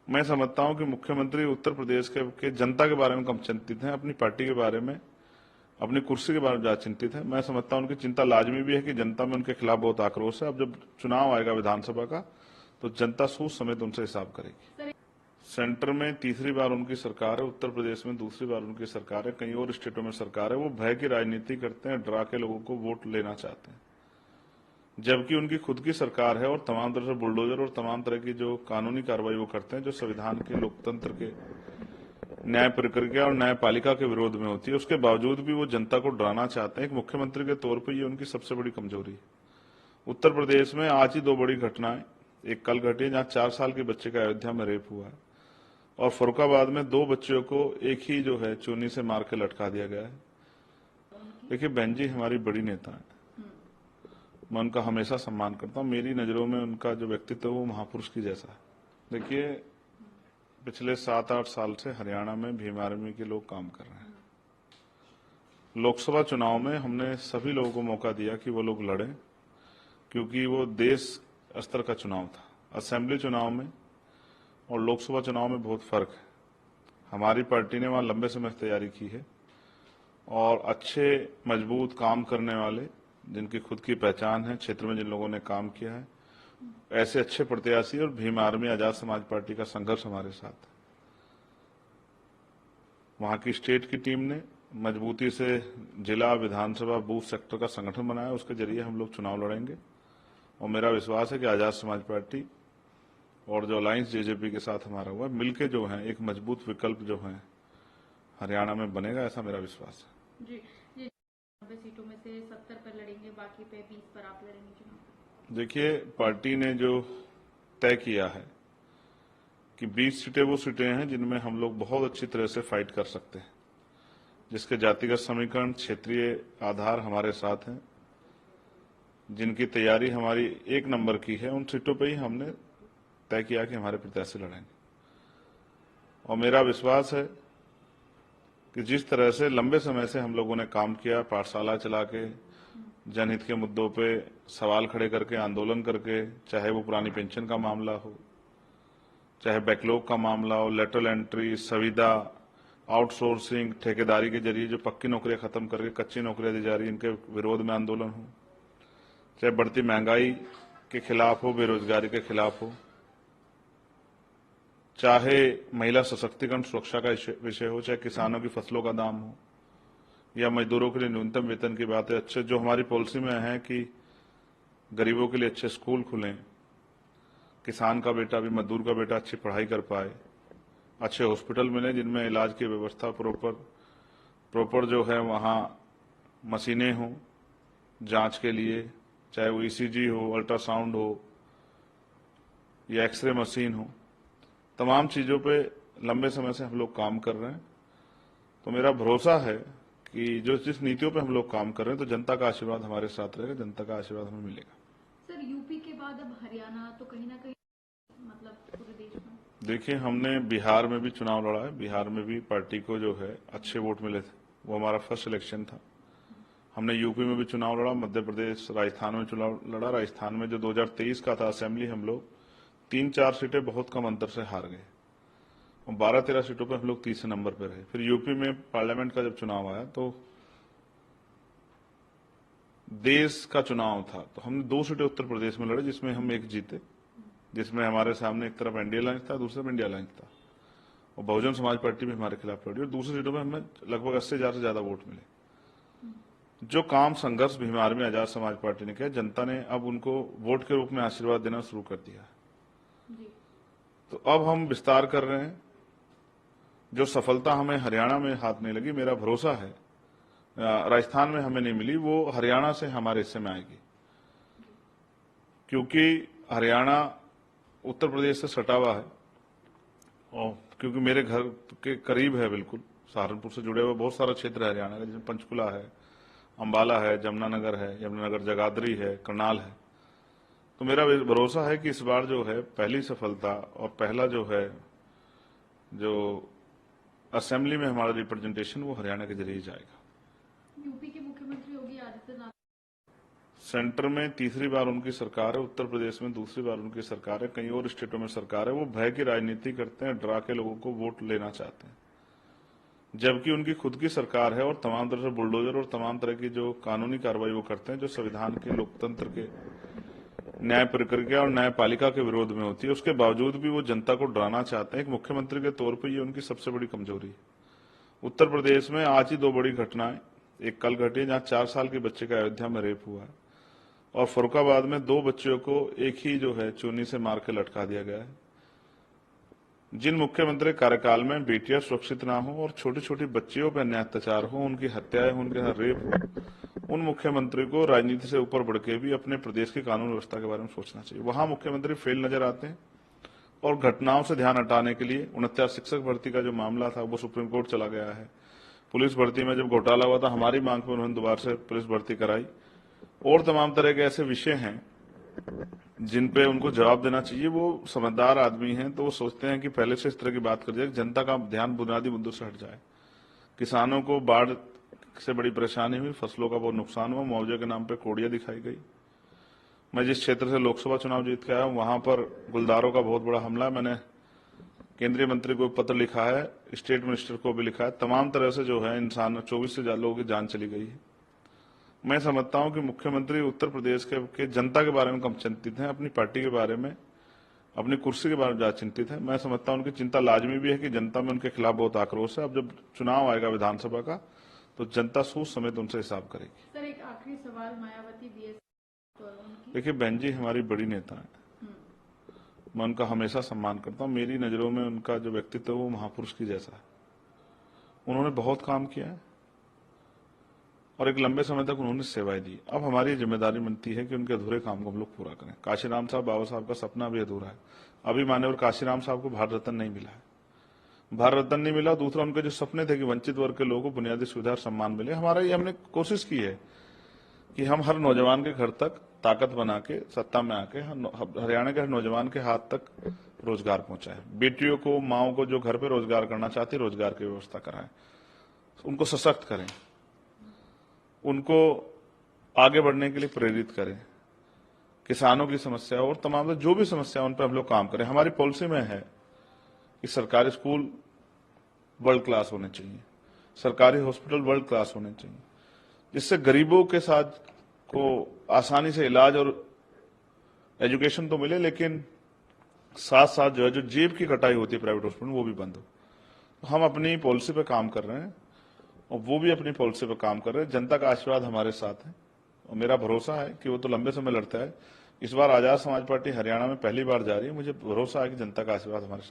मैं समझता हूं कि मुख्यमंत्री उत्तर प्रदेश के जनता के बारे में कम चिंतित हैं, अपनी पार्टी के बारे में, अपनी कुर्सी के बारे में ज्यादा चिंतित है। मैं समझता हूं उनकी चिंता लाजमी भी है कि जनता में उनके खिलाफ बहुत आक्रोश है। अब जब चुनाव आएगा विधानसभा का तो जनता सूझ समेत उनसे हिसाब करेगी। सेंटर में तीसरी बार उनकी सरकार है, उत्तर प्रदेश में दूसरी बार उनकी सरकार है, कई और स्टेटों में सरकार है। वो भय की राजनीति करते हैं, डरा के लोगों को वोट लेना चाहते हैं, जबकि उनकी खुद की सरकार है और तमाम तरह से बुलडोजर और तमाम तरह की जो कानूनी कार्रवाई वो करते हैं, जो संविधान के, लोकतंत्र के, न्याय प्रक्रिया और न्यायपालिका के विरोध में होती है। उसके बावजूद भी वो जनता को डराना चाहते हैं। एक मुख्यमंत्री के तौर पर ये उनकी सबसे बड़ी कमजोरी है। उत्तर प्रदेश में आज ही दो बड़ी घटनाएं, एक कल घटी है जहां 4 साल के बच्चे का अयोध्या में रेप हुआ है, और फरुखाबाद में 2 बच्चों को एक ही जो है चूनी से मार के लटका दिया गया है। देखिए बहन जी हमारी बड़ी नेता है, मैं उनका हमेशा सम्मान करता हूं। मेरी नजरों में उनका जो व्यक्तित्व है वो महापुरुष की जैसा है। देखिए पिछले 7-8 साल से हरियाणा में भीम आर्मी के लोग काम कर रहे हैं। लोकसभा चुनाव में हमने सभी लोगों को मौका दिया कि वो लोग लड़ें, क्योंकि वो देश स्तर का चुनाव था। असेंबली चुनाव में और लोकसभा चुनाव में बहुत फर्क है। हमारी पार्टी ने वहां लंबे समय से तैयारी की है और अच्छे मजबूत काम करने वाले, जिनकी खुद की पहचान है, क्षेत्र में जिन लोगों ने काम किया है, ऐसे अच्छे प्रत्याशी और भीम आर्मी आजाद समाज पार्टी का संघर्ष हमारे साथ है। वहां की स्टेट की टीम ने मजबूती से जिला, विधानसभा, बूथ सेक्टर का संगठन बनाया, उसके जरिए हम लोग चुनाव लड़ेंगे। और मेरा विश्वास है कि आजाद समाज पार्टी और जो अलायंस जेजेपी के साथ हमारा हुआ, मिलके जो है एक मजबूत विकल्प जो है हरियाणा में बनेगा, ऐसा मेरा विश्वास है। जी जी 90 सीटों में से 70 पर लड़ेंगे, बाकी पे 20 पर आप लड़ेंगे चुनाव। देखिए पार्टी ने जो तय किया है कि 20 सीटें वो सीटें हैं जिनमें हम लोग बहुत अच्छी तरह से फाइट कर सकते हैं, जिसके जातिगत समीकरण, क्षेत्रीय आधार हमारे साथ हैं, जिनकी तैयारी हमारी 1 नंबर की है। उन सीटों पर ही हमने तय किया कि हमारे प्रत्याशी लड़ेंगे। और मेरा विश्वास है कि जिस तरह से लंबे समय से हम लोगों ने काम किया, पाठशाला चला के, जनहित के मुद्दों पे सवाल खड़े करके, आंदोलन करके, चाहे वो पुरानी पेंशन का मामला हो, चाहे बैकलॉग का मामला हो, लेटरल एंट्री, संविदा, आउटसोर्सिंग, ठेकेदारी के जरिए जो पक्की नौकरियां खत्म करके कच्ची नौकरियां दी जा रही, इनके विरोध में आंदोलन हो, चाहे बढ़ती महंगाई के खिलाफ हो, बेरोजगारी के खिलाफ हो, चाहे महिला सशक्तिकरण सुरक्षा का विषय हो, चाहे किसानों की फसलों का दाम हो, या मजदूरों के लिए न्यूनतम वेतन की बात है। अच्छे जो हमारी पॉलिसी में है कि गरीबों के लिए अच्छे स्कूल खुलें, किसान का बेटा भी, मजदूर का बेटा अच्छी पढ़ाई कर पाए, अच्छे हॉस्पिटल मिले जिनमें इलाज की व्यवस्था प्रॉपर जो है, वहाँ मशीनें हों जांच के लिए, चाहे वो ईसीजी हो, अल्ट्रासाउंड हो या एक्सरे मशीन हो, तमाम चीज़ों पे लंबे समय से हम लोग काम कर रहे हैं। तो मेरा भरोसा है कि जो जिस नीतियों पे हम लोग काम कर रहे हैं, तो जनता का आशीर्वाद हमारे साथ रहेगा, जनता का आशीर्वाद हमें मिलेगा। सर यूपी के बाद अब हरियाणा, तो कहीं ना कहीं मतलब पूरे देश में देखिए हमने बिहार में भी चुनाव लड़ा है, बिहार में भी पार्टी को जो है अच्छे वोट मिले थे, वो हमारा फर्स्ट इलेक्शन था। हमने यूपी में भी चुनाव लड़ा, मध्य प्रदेश, राजस्थान में चुनाव लड़ा। राजस्थान में जो 2023 का था असेंबली, हम लोग 3-4 सीटें बहुत कम अंतर से हार गए और 12-13 सीटों पर हम लोग तीसरे नंबर पर रहे। फिर यूपी में पार्लियामेंट का जब चुनाव आया तो देश का चुनाव था, तो हमने 2 सीटें उत्तर प्रदेश में लड़े, जिसमें हम 1 जीते, जिसमें हमारे सामने एक तरफ एनडीए अलायंस था, दूसरे में इंडिया अलायंस था, और बहुजन समाज पार्टी भी हमारे खिलाफ लड़ी, और दूसरी सीटों में हमें लगभग 80,000 से ज्यादा वोट मिले। जो काम संघर्ष भीम आर्मी आजाद समाज पार्टी ने किया, जनता ने अब उनको वोट के रूप में आशीर्वाद देना शुरू कर दिया। तो अब हम विस्तार कर रहे हैं। जो सफलता हमें हरियाणा में हाथ नहीं लगी, मेरा भरोसा है राजस्थान में हमें नहीं मिली, वो हरियाणा से हमारे हिस्से में आएगी, क्योंकि हरियाणा उत्तर प्रदेश से सटा हुआ है और क्योंकि मेरे घर के करीब है, बिल्कुल सहारनपुर से जुड़े हुए बहुत सारा क्षेत्र है हरियाणा का, जिसमें पंचकुला है, अंबाला है, यमुनानगर है, यमुनानगर जगाधरी है, करनाल है। तो मेरा भरोसा है कि इस बार जो है पहली सफलता और पहला जो है जो असेंबली में हमारा रिप्रेजेंटेशन, वो हरियाणा के जरिए जाएगा। यूपी के मुख्यमंत्री योगी आदित्यनाथ सेंटर में तीसरी बार उनकी सरकार है, उत्तर प्रदेश में दूसरी बार उनकी सरकार है, कई और स्टेटों में सरकार है। वो भय की राजनीति करते हैं, डरा के लोगों को वोट लेना चाहते हैं, जबकि उनकी खुद की सरकार है और तमाम तरह से बुलडोजर और तमाम तरह की जो कानूनी कार्रवाई वो करते हैं जो संविधान के, लोकतंत्र के, न्याय प्रक्रिया और न्यायपालिका के विरोध में होती है। उसके बावजूद भी वो जनता को डराना चाहते हैं। एक मुख्यमंत्री के तौर पर ये उनकी सबसे बड़ी कमजोरी है। उत्तर प्रदेश में आज ही दो बड़ी घटनाएं, एक कल घटी जहां 4 साल के बच्चे का अयोध्या में रेप हुआ है, और फरुखाबाद में 2 बच्चों को एक ही जो है चूनी से मार के लटका दिया गया है। जिन मुख्यमंत्री कार्यकाल में बेटियां सुरक्षित ना हो और छोटी छोटी बच्चियों पर अन्याय अत्याचार हो, उनकी हत्याएं हो, उनके साथ रेप हो, उन मुख्यमंत्री को राजनीति से ऊपर बढ़ के भी अपने प्रदेश की कानून व्यवस्था के बारे में सोचना चाहिए। वहां मुख्यमंत्री फेल नजर आते हैं और घटनाओं से ध्यान हटाने के लिए 49 शिक्षक भर्ती का जो मामला था वो सुप्रीम कोर्ट चला गया है। पुलिस भर्ती में जब घोटाला हुआ था, हमारी मांग पर उन्होंने दोबारा से पुलिस भर्ती कराई, और तमाम तरह के ऐसे विषय हैं जिन पे उनको जवाब देना चाहिए। वो समझदार आदमी हैं, तो वो सोचते हैं कि पहले से इस तरह की बात कर जाए, जनता का ध्यान बुनियादी मुद्दों से हट जाए। किसानों को बाढ़ से बड़ी परेशानी हुई, फसलों का बहुत नुकसान हुआ, मुआवजे के नाम पे कोड़ियां दिखाई गई। मैं जिस क्षेत्र से लोकसभा चुनाव जीत के आया हूं, वहां पर गुलदारों का बहुत बड़ा हमला है। मैंने केंद्रीय मंत्री को पत्र लिखा है, स्टेट मिनिस्टर को भी लिखा है। तमाम तरह से जो है इंसान 24 से ज्यादा लोगों की जान चली गई है। मैं समझता हूं कि मुख्यमंत्री उत्तर प्रदेश के जनता के बारे में कम चिंतित हैं, अपनी पार्टी के बारे में, अपनी कुर्सी के बारे में ज्यादा चिंतित है। मैं समझता हूं उनकी चिंता लाजमी भी है कि जनता में उनके खिलाफ बहुत आक्रोश है। अब जब चुनाव आएगा विधानसभा का, तो जनता सूझ समेत उनसे हिसाब करेगी। सर, एक आखिरी सवाल, मायावती बीएसपी उनकी। देखिए, बहन जी हमारी बड़ी नेता है, मैं उनका हमेशा सम्मान करता हूं। मेरी नजरों में उनका जो व्यक्तित्व है वो महापुरुष की जैसा है। उन्होंने बहुत काम किया है और एक लंबे समय तक उन्होंने सेवाएं दी। अब हमारी जिम्मेदारी बनती है कि उनके अधूरे काम को हम लोग पूरा करें। काशीराम साहब, बाबा साहब का सपना भी अधूरा है। अभी मान्यवर काशीराम साहब को भारत रत्न नहीं मिला है, भारत रत्न नहीं मिला। दूसरा, उनके जो सपने थे कि वंचित वर्ग के लोगों को बुनियादी सुविधा और सम्मान मिले, हमारा ये हमने कोशिश की है कि हम हर नौजवान के घर तक ताकत बना के सत्ता में आके हरियाणा के हर नौजवान के हाथ तक रोजगार पहुंचाए। बेटियों को, माओं को जो घर पे रोजगार करना चाहती, रोजगार की व्यवस्था कराएं, उनको सशक्त करें, उनको आगे बढ़ने के लिए प्रेरित करें। किसानों की समस्या और तमाम जो भी समस्या उन पर हम लोग काम करें। हमारी पॉलिसी में है कि सरकारी स्कूल वर्ल्ड क्लास होने चाहिए, सरकारी हॉस्पिटल वर्ल्ड क्लास होने चाहिए, जिससे गरीबों के साथ को आसानी से इलाज और एजुकेशन तो मिले, लेकिन साथ साथ जो है जो जेब की कटाई होती है प्राइवेट हॉस्पिटल में, वो भी बंद हो। तो हम अपनी पॉलिसी पे काम कर रहे हैं और वो भी अपनी पॉलिसी पे काम कर रहे हैं। जनता का आशीर्वाद हमारे साथ है और मेरा भरोसा है कि वो तो लंबे समय लड़ता है। इस बार आजाद समाज पार्टी हरियाणा में पहली बार जा रही है, मुझे भरोसा है कि जनता का आशीर्वाद हमारे साथ